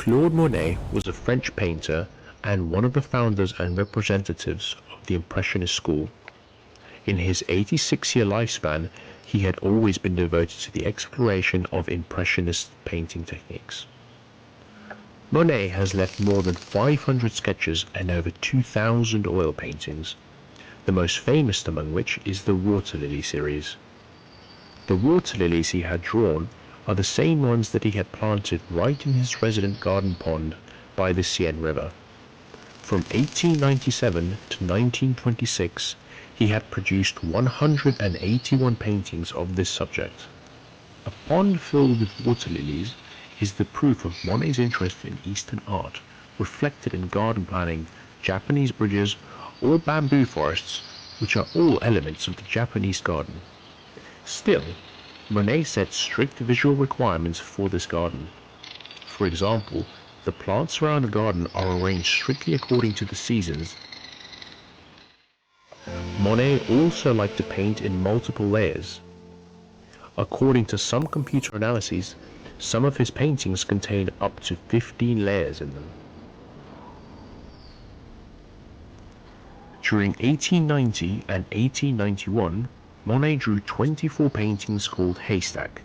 Claude Monet was a French painter and one of the founders and representatives of the Impressionist school. In his 86-year lifespan, he had always been devoted to the exploration of Impressionist painting techniques. Monet has left more than 500 sketches and over 2,000 oil paintings, the most famous among which is the Water Lily series. The water lilies he had drawn are the same ones that he had planted right in his resident garden pond by the Seine River. From 1897 to 1926, he had produced 181 paintings of this subject. A pond filled with water lilies is the proof of Monet's interest in Eastern art, reflected in garden planning, Japanese bridges, or bamboo forests, which are all elements of the Japanese garden. Still, Monet set strict visual requirements for this garden. For example, the plants around the garden are arranged strictly according to the seasons. Monet also liked to paint in multiple layers. According to some computer analyses, some of his paintings contain up to 15 layers in them. During 1890 and 1891, Monet drew 24 paintings called Haystack,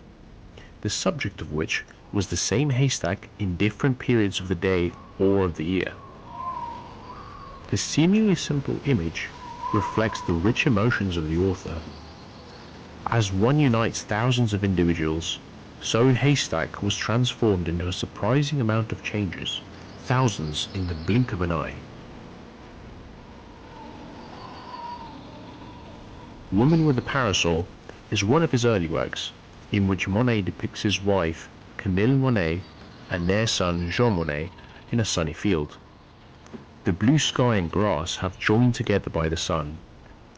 the subject of which was the same haystack in different periods of the day or of the year. The seemingly simple image reflects the rich emotions of the author. As one unites thousands of individuals, so Haystack was transformed into a surprising amount of changes, thousands in the blink of an eye. Woman with a Parasol is one of his early works, in which Monet depicts his wife, Camille Monet, and their son, Jean Monet, in a sunny field. The blue sky and grass have joined together by the sun.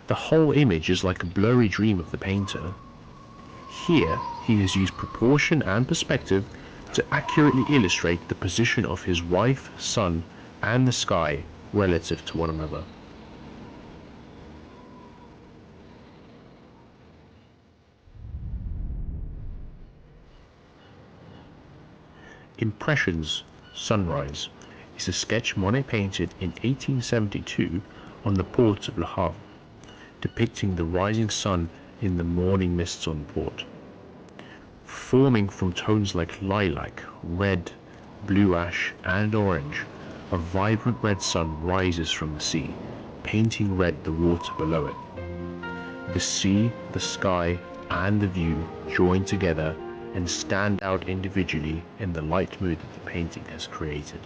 The whole image is like a blurry dream of the painter. Here, he has used proportion and perspective to accurately illustrate the position of his wife, son, and the sky relative to one another. Impressions, Sunrise, is a sketch Monet painted in 1872 on the port of Le Havre, depicting the rising sun in the morning mists on the port. Forming from tones like lilac, red, blue ash, and orange, a vibrant red sun rises from the sea, painting red the water below it. The sea, the sky, and the view join together and stand out individually in the light mood that the painting has created.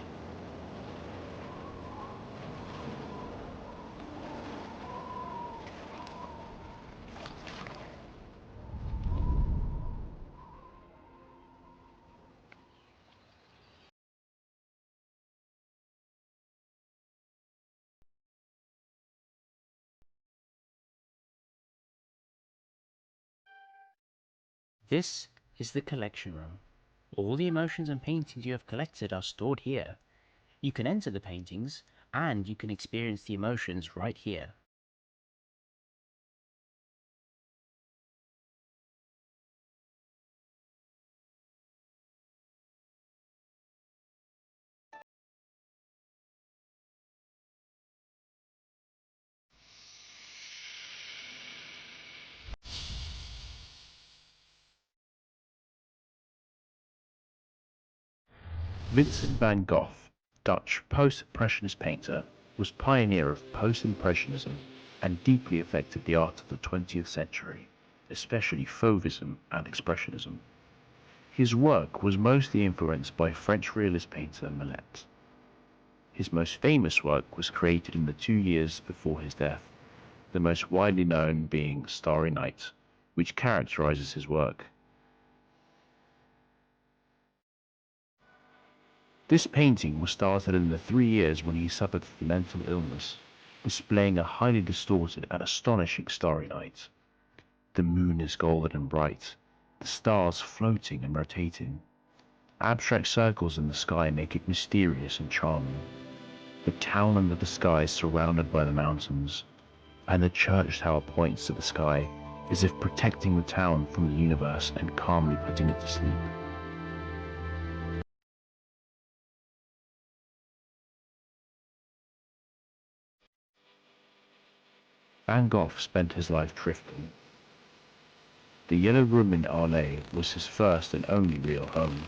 This is the collection room. All the emotions and paintings you have collected are stored here. You can enter the paintings, and you can experience the emotions right here. Vincent van Gogh, Dutch post-impressionist painter, was pioneer of post-impressionism and deeply affected the art of the 20th century, especially Fauvism and Expressionism. His work was mostly influenced by French realist painter Millet. His most famous work was created in the 2 years before his death, the most widely known being Starry Night, which characterizes his work. This painting was started in the 3 years when he suffered from mental illness, displaying a highly distorted and astonishing starry night. The moon is golden and bright, the stars floating and rotating. Abstract circles in the sky make it mysterious and charming. The town under the sky is surrounded by the mountains, and the church tower points to the sky, as if protecting the town from the universe and calmly putting it to sleep. Van Gogh spent his life drifting. The Yellow Room in Arles was his first and only real home.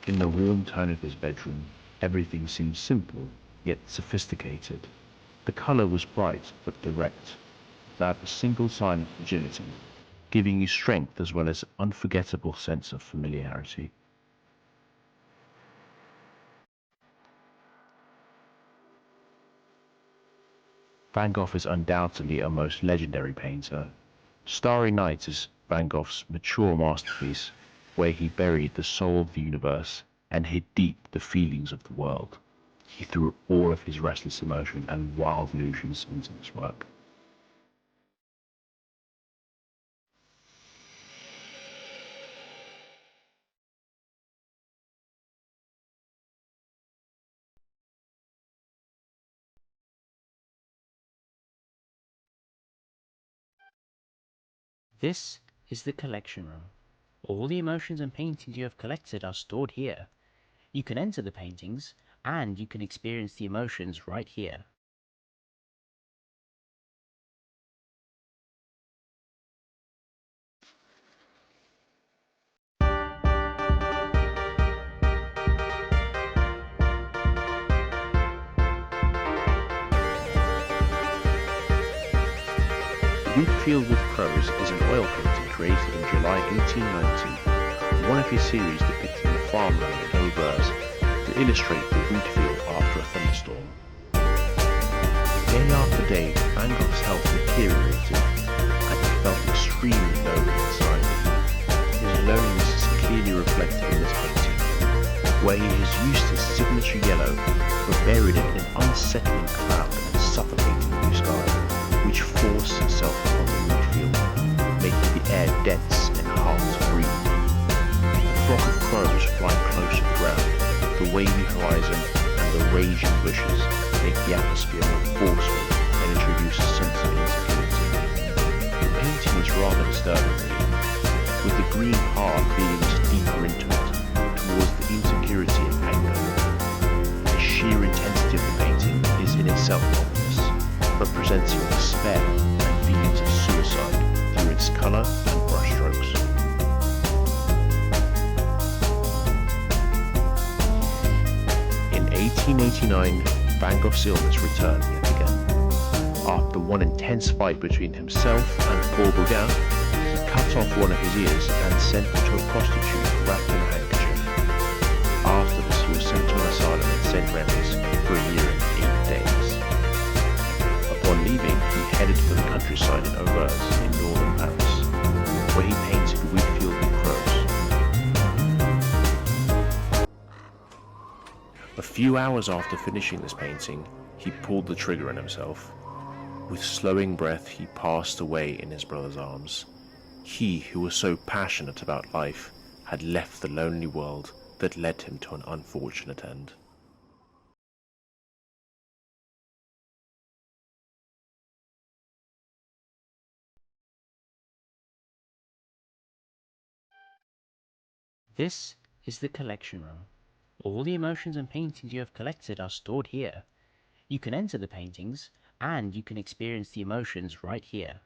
In the warm tone of his bedroom, everything seemed simple, yet sophisticated. The color was bright but direct, without a single sign of fragility, giving you strength as well as an unforgettable sense of familiarity. Van Gogh is undoubtedly a most legendary painter. Starry Night is Van Gogh's mature masterpiece, where he buried the soul of the universe and hid deep the feelings of the world. He threw all of his restless emotion and wild illusions into his work. This is the collection room. All the emotions and paintings you have collected are stored here. You can enter the paintings, and you can experience the emotions right here. Wheatfield with Crows is an oil painting created in July 1890, one of his series depicting the farmland in Auvers to illustrate the wheat field after a thunderstorm. Day after day, Van Gogh's health deteriorated, and he felt extremely lonely inside. His loneliness is clearly reflected in this painting, where he has used his signature yellow, but buried it in an unsettling cloud and suffocating blue sky, which forced itself upon the wheat field, making the air dense and hard to breathe. A flock of crows fly close to the ground, the wavy horizon and the raging bushes make the atmosphere more forceful and introduce a sense of insecurity. The painting is rather disturbing, really, with the green heart feelings deeper into it, towards the insecurity and anger. The sheer intensity of the painting is in itself ominous, representing despair and feelings of suicide through its colour and brushstrokes. In 1889, Van Gogh's illness returned yet again. After one intense fight between himself and Paul Gauguin, he cut off one of his ears and sent it to a prostitute wrapped in a handkerchief. After this, he was sent to an asylum in St. Remy's for a year and 8 days. Upon leaving, he headed for the countryside in Auvers in northern Paris, where he painted Wheatfield with Crows. A few hours after finishing this painting, he pulled the trigger on himself. With slowing breath, he passed away in his brother's arms. He who was so passionate about life had left the lonely world that led him to an unfortunate end. This is the collection room. All the emotions and paintings you have collected are stored here. You can enter the paintings, and you can experience the emotions right here.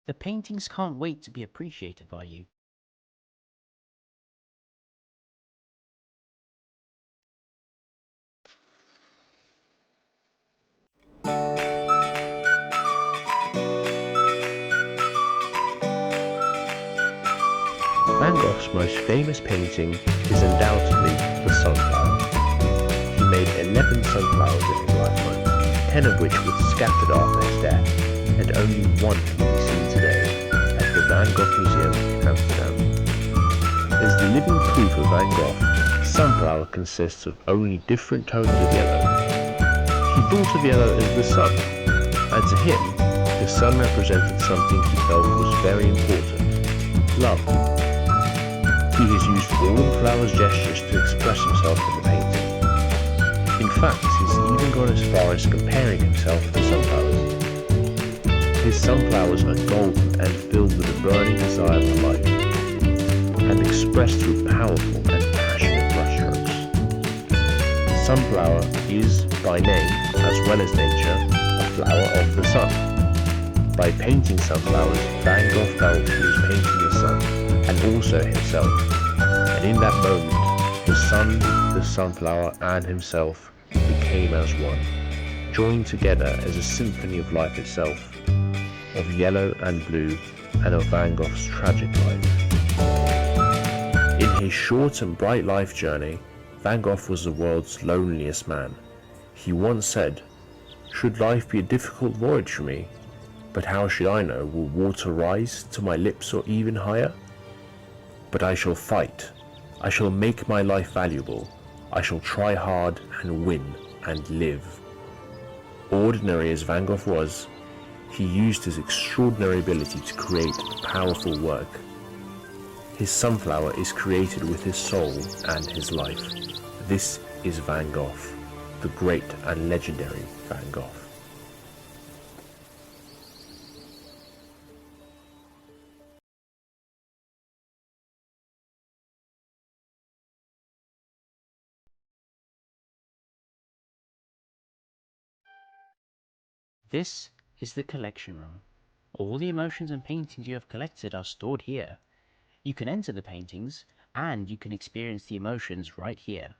The paintings can't wait to be appreciated by you. Van Gogh's most famous painting is undoubtedly the Sunflower. He made 11 sunflowers in his lifetime, 10 of which were scattered after his death, and only one can be seen today at the Van Gogh Museum in Amsterdam. As the living proof of Van Gogh, Sunflower consists of only different tones of yellow. He thought of yellow as the sun, and to him, the sun represented something he felt was very important: love. He has used all the flower's gestures to express himself in the painting. In fact, he's even gone as far as comparing himself to sunflowers. His sunflowers are golden and filled with a burning desire for life, and expressed through powerful and passionate brushstrokes. Sunflower is, by name as well as nature, a flower of the sun. By painting sunflowers, Van Gogh felt he was painting the sun, and also himself. And in that moment, the sun, the sunflower, and himself became as one, joined together as a symphony of life itself, of yellow and blue, and of Van Gogh's tragic life. In his short and bright life journey, Van Gogh was the world's loneliest man. He once said, "Should life be a difficult voyage for me? But how should I know? Will water rise to my lips or even higher? But I shall fight. I shall make my life valuable. I shall try hard and win and live." Ordinary as Van Gogh was, he used his extraordinary ability to create powerful work. His sunflower is created with his soul and his life. This is Van Gogh, the great and legendary Van Gogh. This is the collection room. All the emotions and paintings you have collected are stored here. You can enter the paintings, and you can experience the emotions right here.